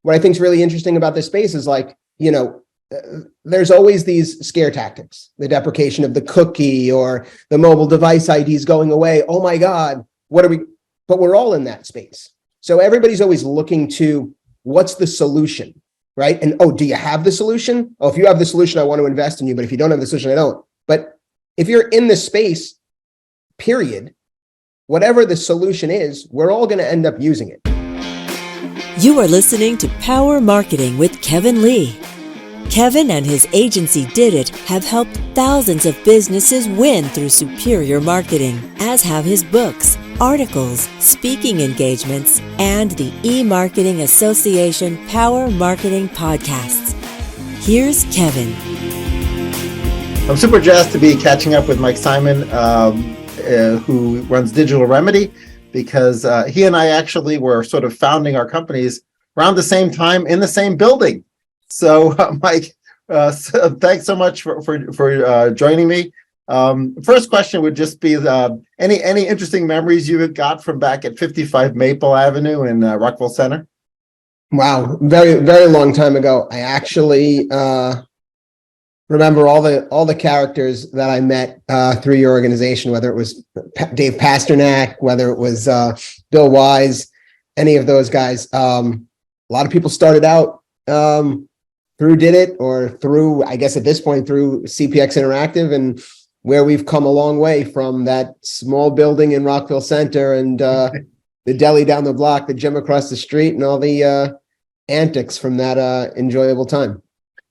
what I think is really interesting about this space is like, there's always these scare tactics, the deprecation of the cookie or the mobile device IDs going away. Oh my God, what are we? But we're all in that space. So everybody's always looking to what's the solution, right? And, oh, do you have the solution? Oh, if you have the solution, I want to invest in you. But if you don't have the solution, I don't. But if you're in this space, period, whatever the solution is, we're all going to end up using it. You are listening to Power Marketing with Kevin Lee. Kevin and his agency Did It have helped thousands of businesses win through superior marketing, as have his books, articles, speaking engagements, and the E-Marketing Association Power Marketing podcasts. Here's Kevin. I'm super jazzed to be catching up with Mike Seiman, who runs Digital Remedy, because he and I actually were sort of founding our companies around the same time in the same building. So, Mike, thanks so much for joining me. First question would just be any interesting memories you got from back at 55 Maple Avenue in Rockville Center? Wow, very, very long time ago. I actually remember all the characters that I met through your organization, whether it was Dave Pasternak, whether it was Bill Wise, any of those guys. A lot of people started out through Did It, or through, I guess at this point, through CPX Interactive, and where we've come a long way from that small building in Rockville Center and the deli down the block, the gym across the street, and all the antics from that enjoyable time.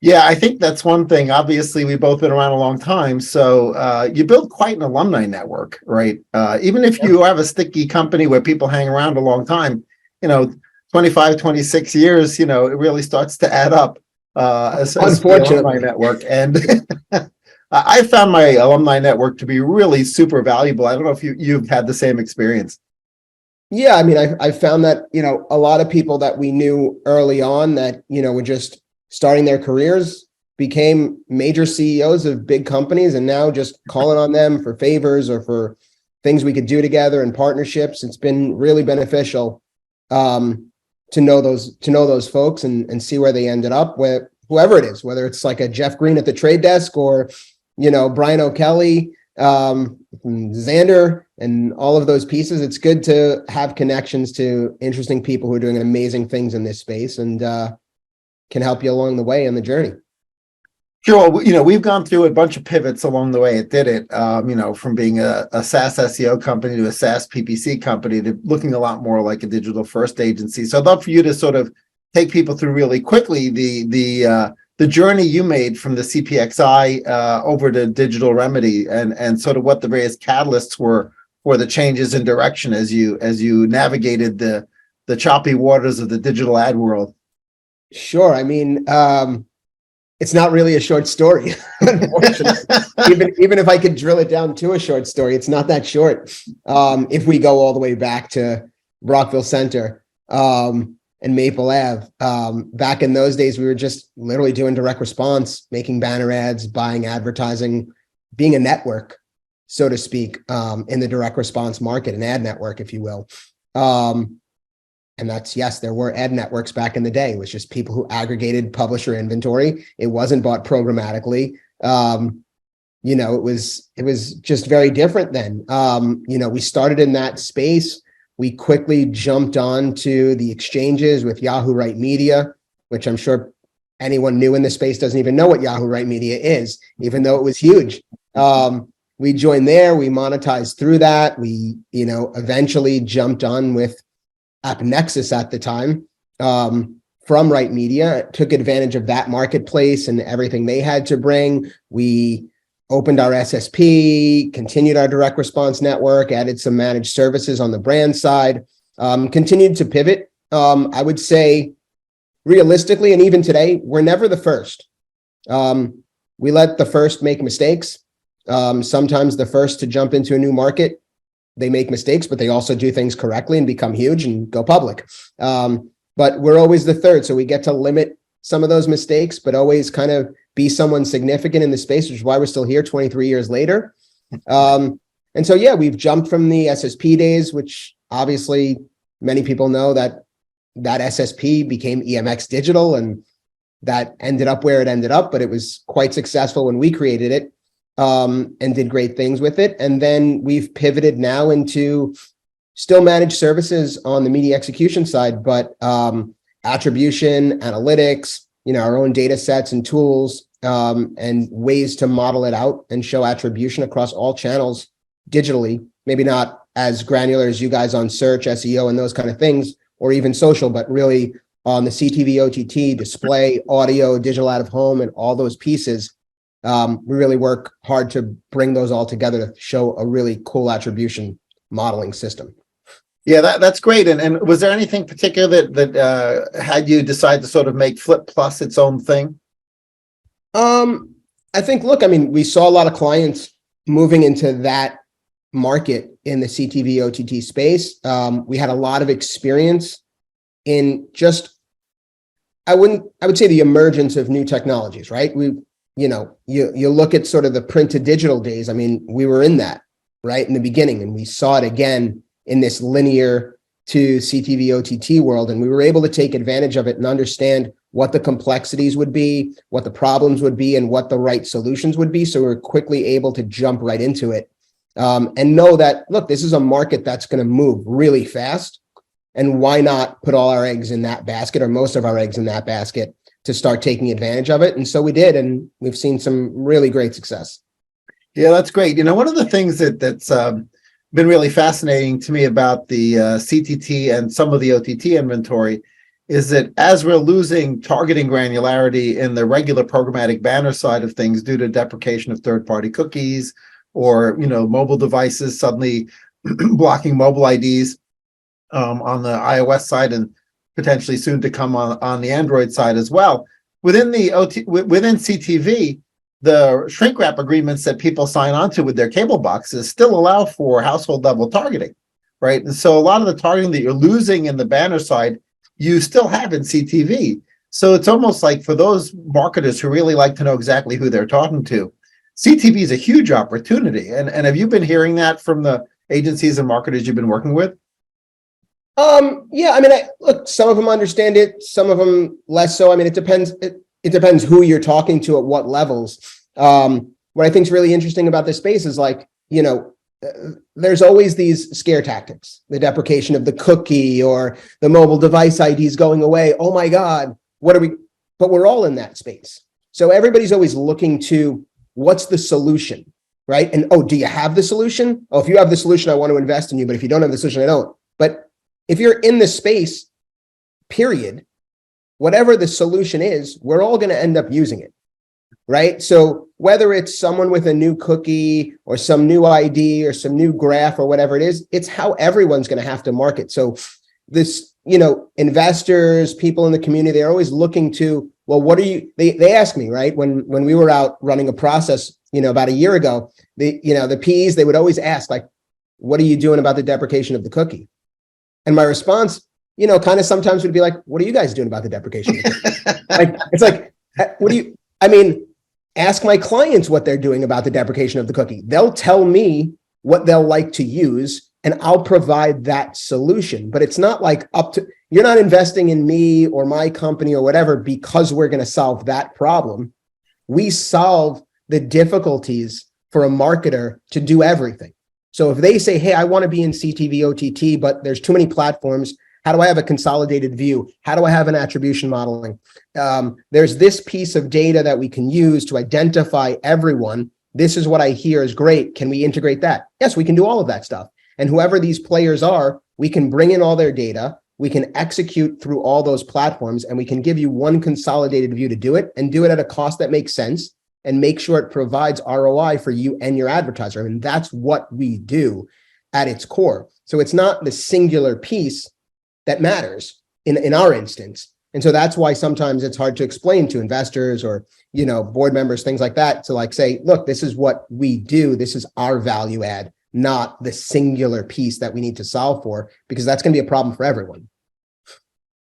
Yeah, I think that's one thing. Obviously, we've both been around a long time. So you build quite an alumni network, right? Even if you have a sticky company where people hang around a long time, 25, 26 years, it really starts to add up. Unfortunately, alumni network. And I found my alumni network to be really super valuable. I don't know if you've had the same experience. Yeah, I mean, I found that, a lot of people that we knew early on that, were just starting their careers became major CEOs of big companies, and now just calling on them for favors or for things we could do together and partnerships. It's been really beneficial to know those folks and see where they ended up with, whoever it is, whether it's like a Jeff Green at the trade desk or, Brian O'Kelly, Xander, and all of those pieces. It's good to have connections to interesting people who are doing amazing things in this space and can help you along the way in the journey. Sure. We've gone through a bunch of pivots along the way. It Did It, from being a SaaS SEO company to a SaaS PPC company to looking a lot more like a digital first agency. So I'd love for you to sort of take people through really quickly the journey you made from the CPXI over to Digital Remedy and sort of what the various catalysts were for the changes in direction as you navigated the choppy waters of the digital ad world. Sure. I mean, it's not really a short story, unfortunately. even if I could drill it down to a short story, it's not that short. If we go all the way back to Rockville Center and Maple Ave, back in those days, we were just literally doing direct response, making banner ads, buying advertising, being a network, so to speak, in the direct response market, an ad network, if you will. And that's, yes, there were ad networks back in the day. It was just people who aggregated publisher inventory. It wasn't bought programmatically. It was just very different then. We started in that space. We quickly jumped on to the exchanges with Yahoo Right Media, which I'm sure anyone new in the space doesn't even know what Yahoo Right Media is, even though it was huge. We joined there. We monetized through that. We, eventually jumped on with AppNexus at the time from Right Media, took advantage of that marketplace and everything they had to bring. We opened our SSP, continued our direct response network, added some managed services on the brand side, continued to pivot. I would say realistically, and even today, we're never the first. We let the first make mistakes. Sometimes the first to jump into a new market, they make mistakes, but they also do things correctly and become huge and go public. But we're always the third. So we get to limit some of those mistakes, but always kind of be someone significant in the space, which is why we're still here 23 years later. And so, yeah, we've jumped from the SSP days, which obviously many people know that that SSP became EMX Digital, and that ended up where it ended up, but it was quite successful when we created it, and did great things with it. And then we've pivoted now into still managed services on the media execution side, but attribution, analytics, our own data sets and tools, and ways to model it out and show attribution across all channels digitally. Maybe not as granular as you guys on search, SEO, and those kind of things, or even social, but really on the CTV, OTT, display, audio, digital out of home, and all those pieces. We really work hard to bring those all together to show a really cool attribution modeling system. Yeah, that's great. And was there anything particular that had you decide to sort of make Flip Plus its own thing? I think, look, we saw a lot of clients moving into that market in the CTV OTT space. We had a lot of experience in just, I would say, the emergence of new technologies, right? You look at sort of the print to digital days. We were in that right in the beginning, and we saw it again in this linear to CTV OTT world. And we were able to take advantage of it and understand what the complexities would be, what the problems would be, and what the right solutions would be. So we were quickly able to jump right into it, and know that, look, this is a market that's going to move really fast. And why not put all our eggs in that basket, or most of our eggs in that basket, to start taking advantage of it? And so we did, and we've seen some really great success. Yeah, that's great. One of the things that's been really fascinating to me about the CTT and some of the OTT inventory is that as we're losing targeting granularity in the regular programmatic banner side of things due to deprecation of third-party cookies, or mobile devices suddenly blocking mobile IDs on the iOS side, and potentially soon to come on the Android side as well. Within within CTV, the shrink wrap agreements that people sign onto with their cable boxes still allow for household level targeting, right? And so a lot of the targeting that you're losing in the banner side, you still have in CTV. So it's almost like, for those marketers who really like to know exactly who they're talking to, CTV is a huge opportunity. And have you been hearing that from the agencies and marketers you've been working with? Yeah, look, some of them understand it, some of them less so. It depends. It depends who you're talking to at what levels. What I think is really interesting about this space is, there's always these scare tactics, the deprecation of the cookie or the mobile device IDs going away. Oh my God, what are we? But we're all in that space. So everybody's always looking to, what's the solution, right? And, do you have the solution? Oh, if you have the solution, I want to invest in you. But if you don't have the solution, I don't. But if you're in the space, period, whatever the solution is, we're all going to end up using it, right? So whether it's someone with a new cookie or some new ID or some new graph or whatever it is, it's how everyone's going to have to market. So this, investors, people in the community, they're always looking to, well, what are you, they ask me, right? When we were out running a process, about a year ago, the Ps, they would always ask, what are you doing about the deprecation of the cookie? And my response, kind of sometimes would be like, what are you guys doing about the deprecation? What do you, ask my clients what they're doing about the deprecation of the cookie. They'll tell me what they'll like to use, and I'll provide that solution. But it's not like you're not investing in me or my company or whatever because we're going to solve that problem. We solve the difficulties for a marketer to do everything. So if they say, hey, I want to be in CTV OTT, but there's too many platforms, how do I have a consolidated view? How do I have an attribution modeling? There's this piece of data that we can use to identify everyone. This is what I hear is great. Can we integrate that? Yes, we can do all of that stuff. And whoever these players are, we can bring in all their data. We can execute through all those platforms, and we can give you one consolidated view to do it, and do it at a cost that makes sense, and make sure it provides ROI for you and your advertiser. And that's what we do at its core. So it's not the singular piece that matters in our instance. And so that's why sometimes it's hard to explain to investors or, board members, things like that, to say, look, this is what we do. This is our value add, not the singular piece that we need to solve for, because that's going to be a problem for everyone.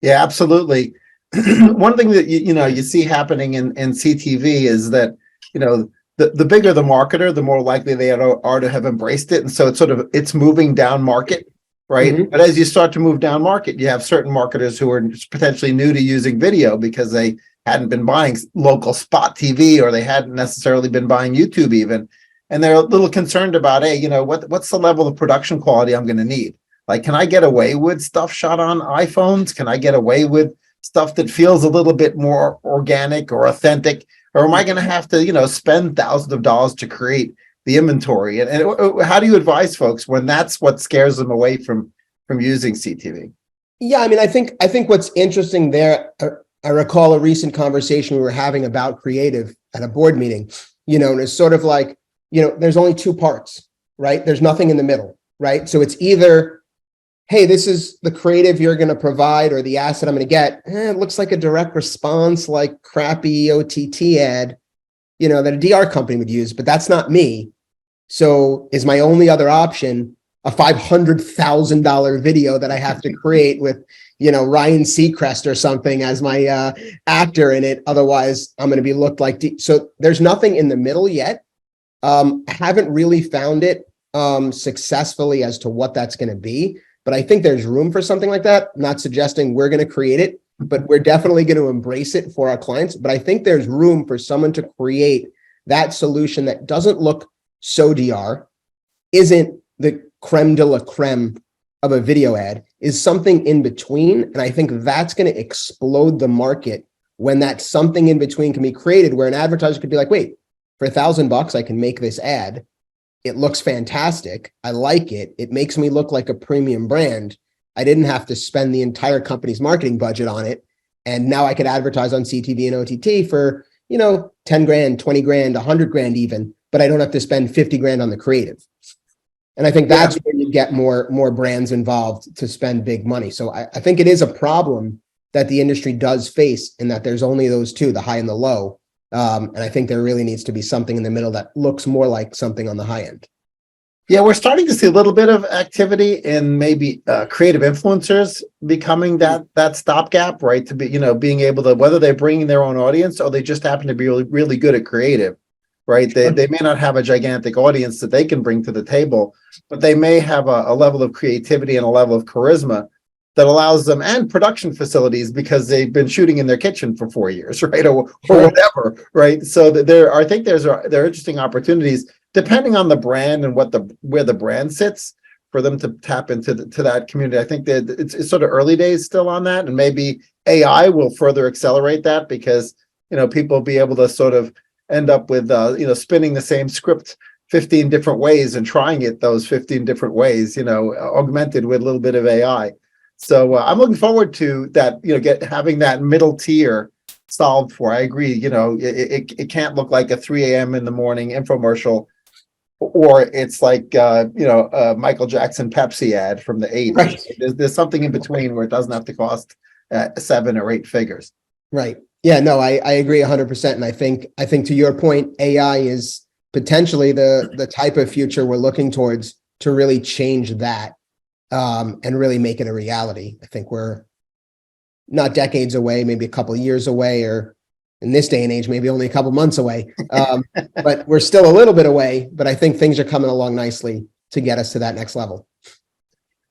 Yeah, absolutely. One thing that, you see happening in CTV is that, the bigger the marketer, the more likely they are to have embraced it. And so it's moving down market, right? Mhm. But as you start to move down market, you have certain marketers who are potentially new to using video because they hadn't been buying local spot TV, or they hadn't necessarily been buying YouTube even. And they're a little concerned about, hey, what's the level of production quality I'm going to need? Like, can I get away with stuff shot on iPhones? Can I get away with stuff that feels a little bit more organic or authentic? Or am I going to have to, spend thousands of dollars to create the inventory? And how do you advise folks when that's what scares them away from using CTV? Yeah, I mean, I think what's interesting there, I recall a recent conversation we were having about creative at a board meeting, and it's sort of like, there's only two parts, right? There's nothing in the middle, right? So it's either, hey, this is the creative you're going to provide or the asset I'm going to get. It looks like a direct response, like crappy OTT ad, that a DR company would use, but that's not me. So is my only other option a $500,000 video that I have to create with, Ryan Seacrest or something as my actor in it? Otherwise, I'm going to be looked like. So there's nothing in the middle yet. I haven't really found it successfully as to what that's going to be, but I think there's room for something like that. I'm not suggesting we're going to create it, but we're definitely going to embrace it for our clients. But I think there's room for someone to create that solution that doesn't look so DR, isn't the creme de la creme of a video ad, is something in between. And I think that's going to explode the market when that something in between can be created, where an advertiser could be like, wait, for $1,000, I can make this ad. It looks fantastic. I like it. It makes me look like a premium brand. I didn't have to spend the entire company's marketing budget on it. And now I could advertise on CTV and OTT for, 10 grand, 20 grand, 100 grand even, but I don't have to spend 50 grand on the creative. And I think that's where you get more brands involved to spend big money. So I think it is a problem that the industry does face, in that there's only those two, the high and the low. And I think there really needs to be something in the middle that looks more like something on the high end. Yeah, we're starting to see a little bit of activity in maybe creative influencers becoming that stopgap, right? To be, being able to, whether they're bringing their own audience or they just happen to be really, really good at creative, right? They may not have a gigantic audience that they can bring to the table, but they may have a level of creativity and a level of charisma that allows them, and production facilities, because they've been shooting in their kitchen for 4 years, right? Or whatever, right? So I think there are interesting opportunities, depending on the brand and where the brand sits, for them to tap into that community. I think that it's sort of early days still on that, and maybe AI will further accelerate that, because people will be able to sort of end up with spinning the same script 15 different ways and trying it those 15 different ways, augmented with a little bit of AI. So I'm looking forward to that, having that middle tier solved for. I agree, it can't look like a 3 a.m. in the morning infomercial, or it's like Michael Jackson Pepsi ad from the 80s. Right. There's something in between where it doesn't have to cost 7 or 8 figures. Right. Yeah, no, I agree 100%. And I think to your point, AI is potentially the type of future we're looking towards to really change that, and really make it a reality. I think we're not decades away, maybe a couple of years away, or in this day and age, maybe only a couple months away. But we're still a little bit away, but I think things are coming along nicely to get us to that next level.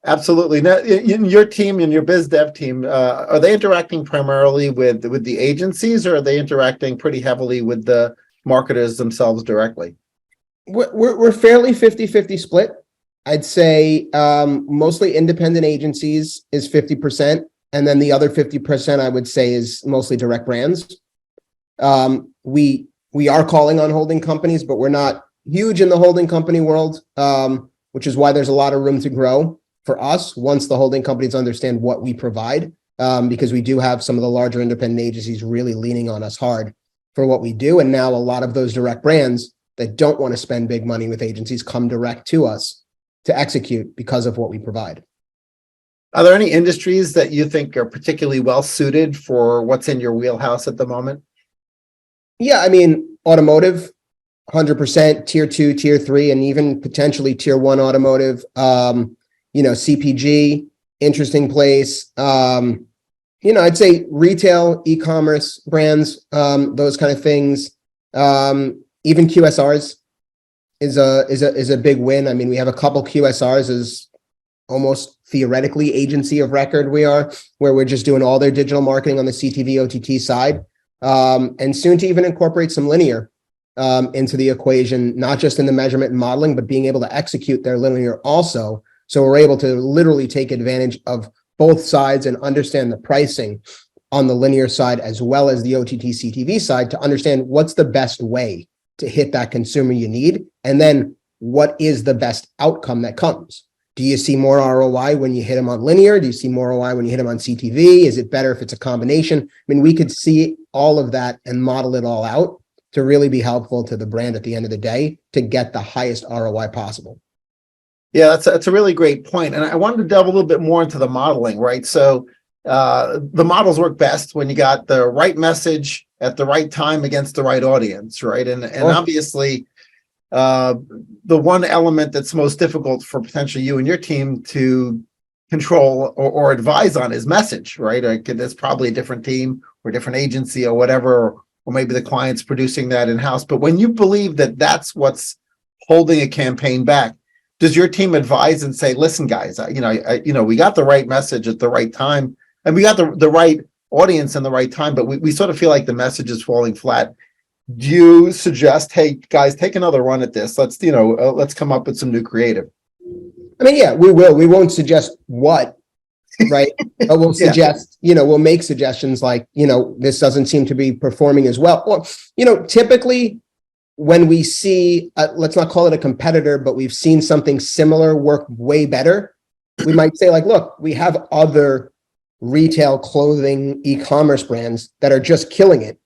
Absolutely. Now, in your team, in your biz dev team, are they interacting primarily with the agencies, or are they interacting pretty heavily with the marketers themselves directly? We're fairly 50-50 split. I'd say mostly independent agencies is 50%. And then the other 50%, I would say, is mostly direct brands. We are calling on holding companies, but we're not huge in the holding company world, which is why there's a lot of room to grow for us once the holding companies understand what we provide, because we do have some of the larger independent agencies really leaning on us hard for what we do. And now a lot of those direct brands that don't want to spend big money with agencies come direct to us to execute because of what we provide. Are there any industries that you think are particularly well suited for what's in your wheelhouse at the moment? Yeah, I mean, automotive, 100%, tier 2, tier 3, and even potentially tier 1 automotive. CPG, interesting place. I'd say retail, e-commerce brands, those kind of things. Even QSRs is a big win. I mean, we have a couple QSRs as almost theoretically agency of record we are, where we're just doing all their digital marketing on the CTV OTT side, and soon to even incorporate some linear into the equation, not just in the measurement and modeling, but being able to execute their linear also. So we're able to literally take advantage of both sides and understand the pricing on the linear side as well as the OTT CTV side to understand what's the best way to hit that consumer you need, and then what is the best outcome that comes. Do you see more ROI when you hit them on linear? Do you see more ROI when you hit them on CTV? Is it better if it's a combination? I mean, we could see all of that and model it all out to really be helpful to the brand at the end of the day to get the highest ROI possible. Yeah, that's a really great point. And I wanted to delve a little bit more into the modeling, right? So the models work best when you got the right message at the right time against the right audience, right? And obviously, the one element that's most difficult for potentially you and your team to control or advise on is message, right? Like, there's probably a different team or different agency or whatever, or maybe the client's producing that in-house. But when you believe that that's what's holding a campaign back, does your team advise and say, listen, guys, we got the right message at the right time, and we got the right audience in the right time, but we sort of feel like the message is falling flat. Do you suggest, hey, guys, take another run at this? Let's come up with some new creative. I mean, yeah, we will. We won't suggest what, right? But we'll suggest, we'll make suggestions like, this doesn't seem to be performing as well. Or, typically when we see, let's not call it a competitor, but we've seen something similar work way better, we might say like, look, we have other retail clothing e-commerce brands that are just killing it,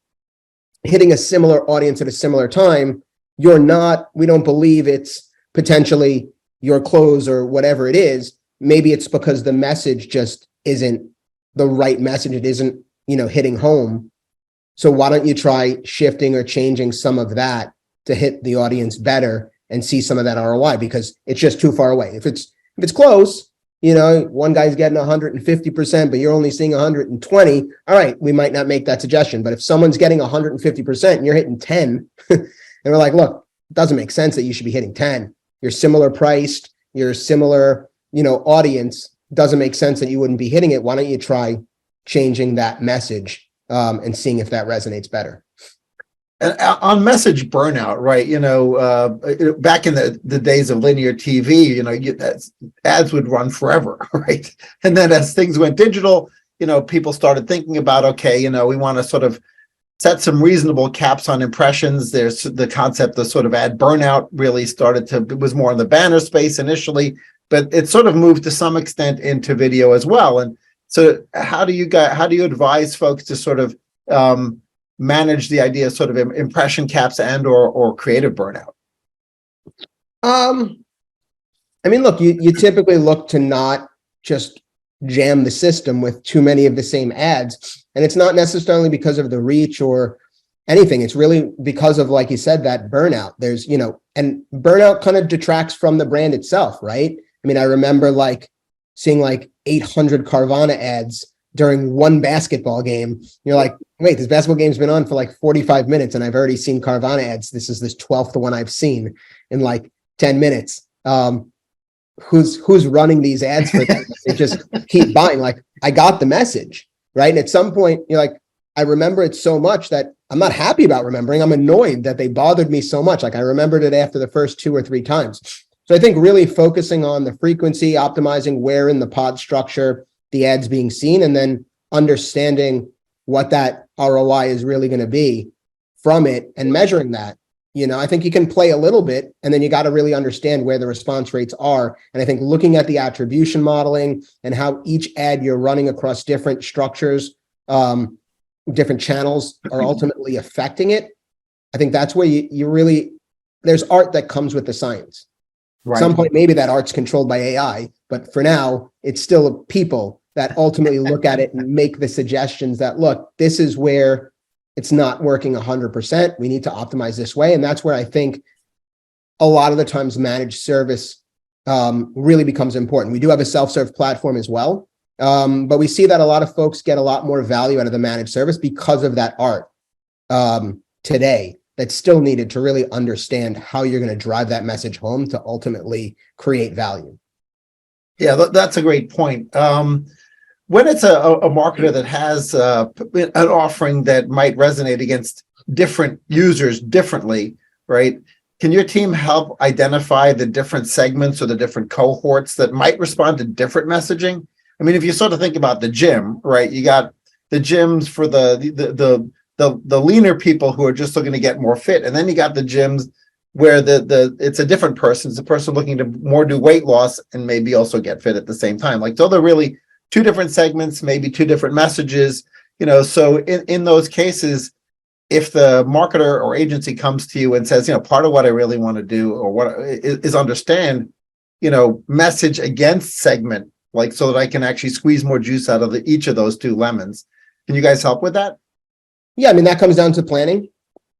hitting a similar audience at a similar time. We don't believe it's potentially your clothes or whatever it is. Maybe it's because the message just isn't the right message. It isn't, hitting home. So why don't you try shifting or changing some of that to hit the audience better and see some of that ROI, because it's just too far away. If it's close, one guy's getting 150%, but you're only seeing 120. All right, we might not make that suggestion. But if someone's getting 150% and you're hitting 10, and we're like, look, it doesn't make sense that you should be hitting 10. You're similar priced, you're similar, audience. Doesn't make sense that you wouldn't be hitting it. Why don't you try changing that message and seeing if that resonates better? And on message burnout, right? Back in the days of linear TV, ads would run forever, right? And then as things went digital, people started thinking about, okay, we want to sort of set some reasonable caps on impressions. There's the concept of sort of ad burnout really it was more in the banner space initially, but it sort of moved to some extent into video as well. And so how do you advise folks to sort of manage the idea of sort of impression caps and or creative burnout? I mean, look, you typically look to not just jam the system with too many of the same ads. And it's not necessarily because of the reach or anything. It's really because of, like you said, that burnout. There's, and burnout kind of detracts from the brand itself, right? I mean, I remember seeing 800 Carvana ads during one basketball game. You're like, wait, this basketball game's been on for 45 minutes and I've already seen Carvana ads. This is this 12th one I've seen in 10 minutes. Who's running these ads for them? They just keep buying. I got the message, right? And at some point you're like, I remember it so much that I'm not happy about remembering. I'm annoyed that they bothered me so much. I remembered it after the first 2 or 3 times. So I think really focusing on the frequency, optimizing where in the pod structure the ads being seen, and then understanding what that ROI is really going to be from it and measuring that. I think you can play a little bit, and then you got to really understand where the response rates are. And I think looking at the attribution modeling and how each ad you're running across different structures, different channels are ultimately affecting it. I think that's where you really, there's art that comes with the science. Right. At some point, maybe that art's controlled by AI, but for now, it's still people that ultimately look at it and make the suggestions that, look, this is where it's not working 100%. We need to optimize this way. And that's where I think a lot of the times managed service really becomes important. We do have a self-serve platform as well, but we see that a lot of folks get a lot more value out of the managed service because of that art today that's still needed to really understand how you're going to drive that message home to ultimately create value. Yeah, that's a great point. When it's a marketer that has an offering that might resonate against different users differently, right? Can your team help identify the different segments or the different cohorts that might respond to different messaging? I mean, if you sort of think about the gym, right? You got the gyms for the leaner people who are just looking to get more fit, and then you got the gyms where it's a different person. It's a person looking to more do weight loss and maybe also get fit at the same time. Like, so they're really two different segments, maybe two different messages, so in those cases, if the marketer or agency comes to you and says, part of what I really want to do or what is understand, message against segment, like so that I can actually squeeze more juice out of each of those two lemons. Can you guys help with that? Yeah, I mean, that comes down to planning.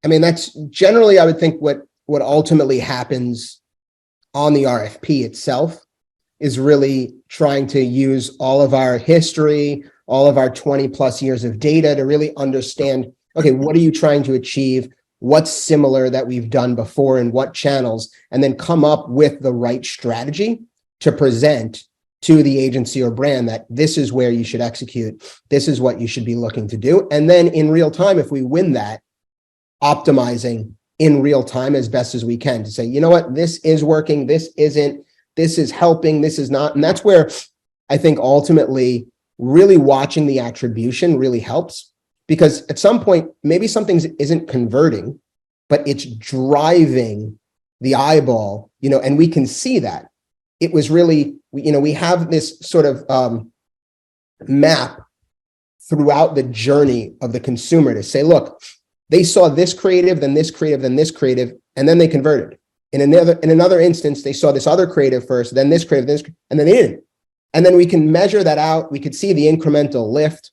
I mean, that's generally, I would think what ultimately happens on the RFP itself is really trying to use all of our history, all of our 20 plus years of data to really understand, okay, what are you trying to achieve? What's similar that we've done before and what channels, and then come up with the right strategy to present to the agency or brand that this is where you should execute. This is what you should be looking to do. And then in real time, if we win that, optimizing in real time as best as we can to say, you know what, this is working, this isn't, this is helping, this is not. And that's where I think ultimately really watching the attribution really helps, because at some point, maybe something isn't converting, but it's driving the eyeball, and we can see that. It was really, we have this sort of map throughout the journey of the consumer to say, look, they saw this creative, then this creative, then this creative, and then they converted. In another instance, they saw this other creative first, then this creative, and then they didn't. And then we can measure that out. We could see the incremental lift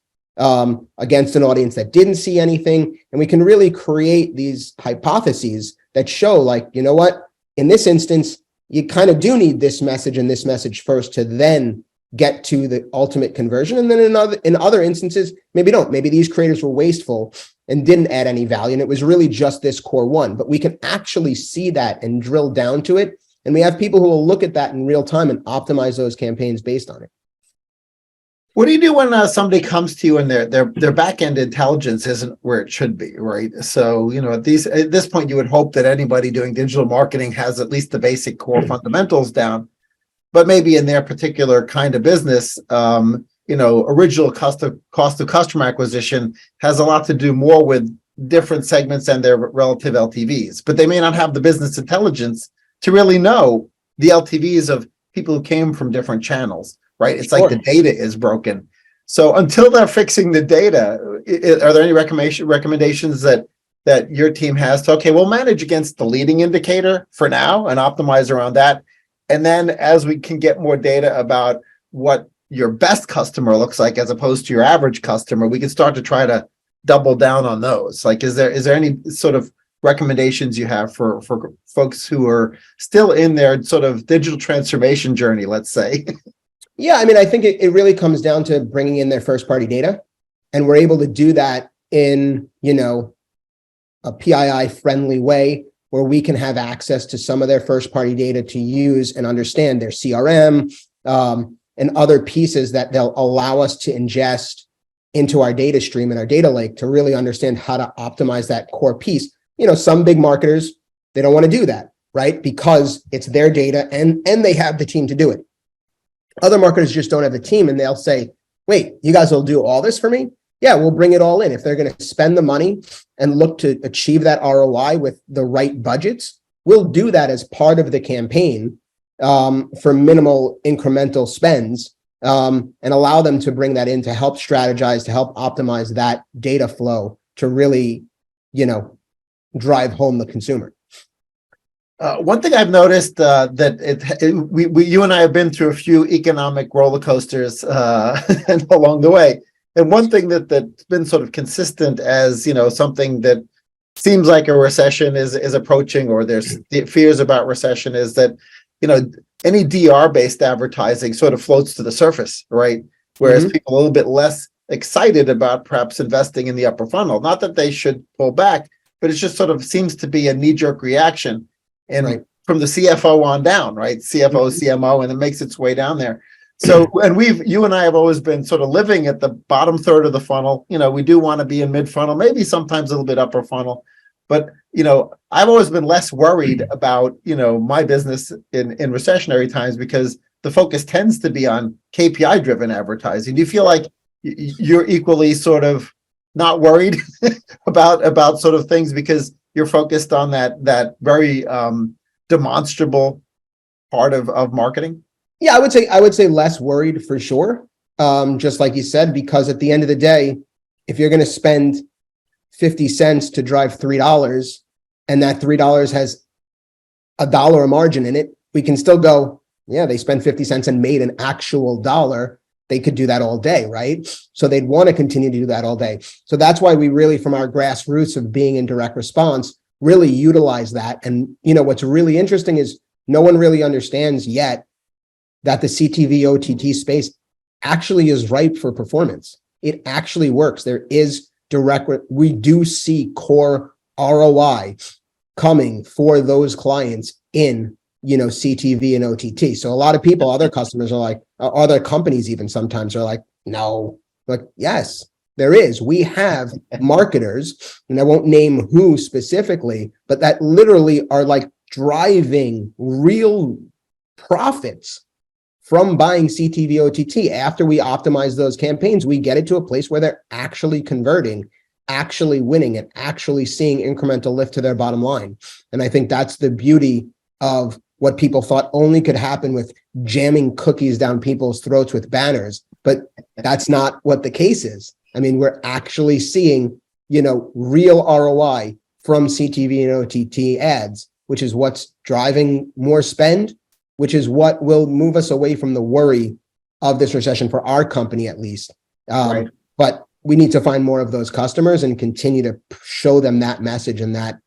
against an audience that didn't see anything. And we can really create these hypotheses that show, like, you know what, in this instance, you kind of do need this message and this message first to then get to the ultimate conversion. And then in other instances, maybe don't. Maybe these creators were wasteful and didn't add any value, and it was really just this core one. But we can actually see that and drill down to it. And we have people who will look at that in real time and optimize those campaigns based on it. What do you do when somebody comes to you and their back-end intelligence isn't where it should be, right? So, at this point, you would hope that anybody doing digital marketing has at least the basic core fundamentals down. But maybe in their particular kind of business, original cost of customer acquisition has a lot to do more with different segments and their relative LTVs. But they may not have the business intelligence to really know the LTVs of people who came from different channels, right? It's like the data is broken. So until they're fixing the data, are there any recommendations that your team has to, okay, we'll manage against the leading indicator for now and optimize around that. And then as we can get more data about what your best customer looks like as opposed to your average customer, we can start to try to double down on those. Like, is there any sort of recommendations you have for folks who are still in their sort of digital transformation journey, let's say? Yeah, I mean, I think it really comes down to bringing in their first party data, and we're able to do that in, a PII friendly way, where we can have access to some of their first party data to use and understand their CRM and other pieces that they'll allow us to ingest into our data stream and our data lake to really understand how to optimize that core piece. Some big marketers, they don't want to do that, right? Because it's their data and they have the team to do it. Other marketers just don't have the team, and they'll say, wait, you guys will do all this for me? Yeah, we'll bring it all in. If they're going to spend the money and look to achieve that ROI with the right budgets, we'll do that as part of the campaign for minimal incremental spends, and allow them to bring that in to help strategize, to help optimize that data flow to really, drive home the consumer. One thing I've noticed that you and I have been through a few economic roller coasters along the way. And one thing that's been sort of consistent as, something that seems like a recession is approaching, or there's fears about recession, is that, any DR-based advertising sort of floats to the surface, right? Whereas people are a little bit less excited about perhaps investing in the upper funnel. Not that they should pull back, but it just sort of seems to be a knee-jerk reaction. And from the CFO on down, right? CFO, CMO, and it makes its way down there. So, and you and I have always been sort of living at the bottom third of the funnel. We do want to be in mid funnel, maybe sometimes a little bit upper funnel, but I've always been less worried about my business in recessionary times because the focus tends to be on KPI driven advertising. Do you feel like you're equally sort of not worried about sort of things because you're focused on that very demonstrable part of marketing? Yeah, I would say less worried for sure. Just like you said, because at the end of the day, if you're going to spend 50 cents to drive $3 and that $3 has $1 of margin in it, we can still go, yeah, they spent 50 cents and made an actual dollar. They could do that all day, right? So they'd want to continue to do that all day. So that's why we really, from our grassroots of being in direct response, really utilize that. And what's really interesting is no one really understands yet that the CTV OTT space actually is ripe for performance. It actually works. There is we do see core ROI coming for those clients in, CTV and OTT. So a lot of people, other customers are like, other companies even sometimes are like, no, like, yes, there is. We have marketers, and I won't name who specifically, but that literally are like driving real profits from buying CTV OTT. After we optimize those campaigns, we get it to a place where they're actually converting, actually winning, and actually seeing incremental lift to their bottom line. And I think that's the beauty of what people thought only could happen with jamming cookies down people's throats with banners. But that's not what the case is. I mean, we're actually seeing, real ROI from CTV and OTT ads, which is what's driving more spend, which is what will move us away from the worry of this recession for our company, at least. Right. But we need to find more of those customers and continue to show them that message and that,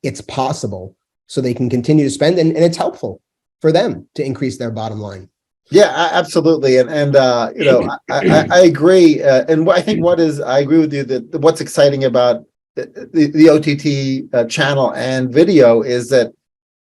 it's possible so they can continue to spend. And it's helpful for them to increase their bottom line. Yeah, absolutely. And I agree. And I think I agree with you that what's exciting about the OTT channel and video is that,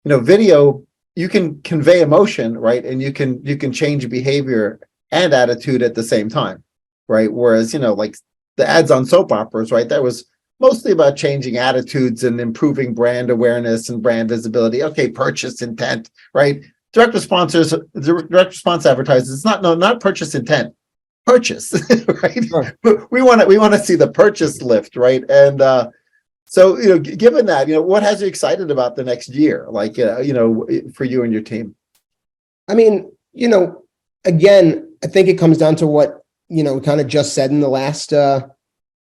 video, you can convey emotion, right? And you can change behavior and attitude at the same time, right? Whereas, like the ads on soap operas, right? That was mostly about changing attitudes and improving brand awareness and brand visibility. Okay, purchase intent, right? Direct response advertisers, it's not purchase intent, purchase, right? Sure. We want to see the purchase lift, right? And so, given that, what has you excited about the next year, like, for you and your team? I mean, again, I think it comes down to what, we kind of just said in the last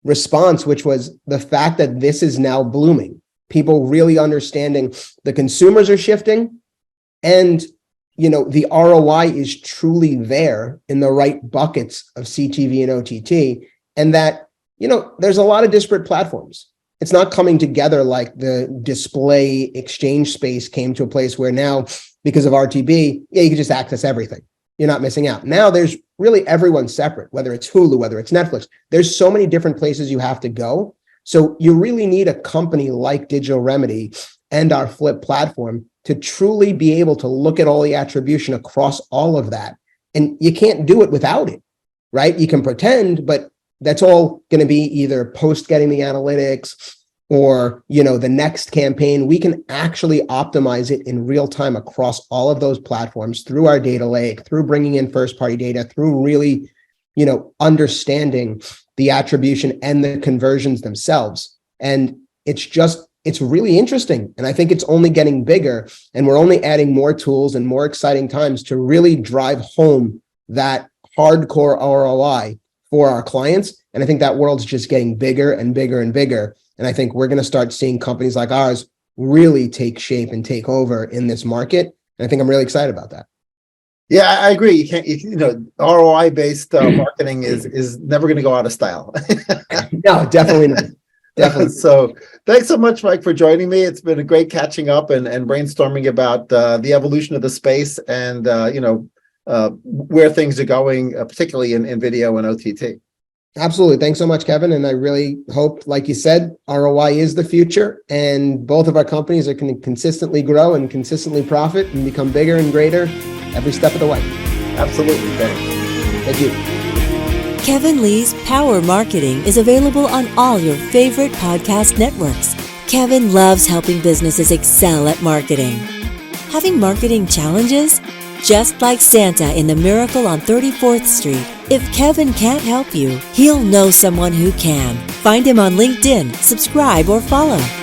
response, which was the fact that this is now blooming. People really understanding the consumers are shifting and, the ROI is truly there in the right buckets of CTV and OTT. And that, there's a lot of disparate platforms. It's not coming together like the display exchange space came to a place where now, because of RTB, you can just access everything. You're not missing out. Now there's really everyone separate, whether it's Hulu, whether it's Netflix. There's so many different places you have to go. So you really need a company like Digital Remedy and our Flip platform to truly be able to look at all the attribution across all of that. And you can't do it without it, right? You can pretend, but that's all going to be either post getting the analytics or, the next campaign. We can actually optimize it in real time across all of those platforms through our data lake, through bringing in first party data, through really, understanding the attribution and the conversions themselves. And it's really interesting. And I think it's only getting bigger, and we're only adding more tools and more exciting times to really drive home that hardcore ROI for our clients. And I think that world's just getting bigger and bigger and bigger. And I think we're going to start seeing companies like ours really take shape and take over in this market. And I think I'm really excited about that. Yeah, I agree. You can't, ROI based marketing is never going to go out of style. No, definitely not. Definitely. So thanks so much, Mike, for joining me. It's been a great catching up and brainstorming about the evolution of the space and, where things are going, particularly in video and OTT. Absolutely. Thanks so much, Kevin. And I really hope, like you said, ROI is the future, and both of our companies are going to consistently grow and consistently profit and become bigger and greater every step of the way. Absolutely. Thanks. Thank you. Kevin Lee's Power Marketing is available on all your favorite podcast networks. Kevin loves helping businesses excel at marketing. Having marketing challenges? Just like Santa in The Miracle on 34th Street, if Kevin can't help you, he'll know someone who can. Find him on LinkedIn, subscribe, or follow.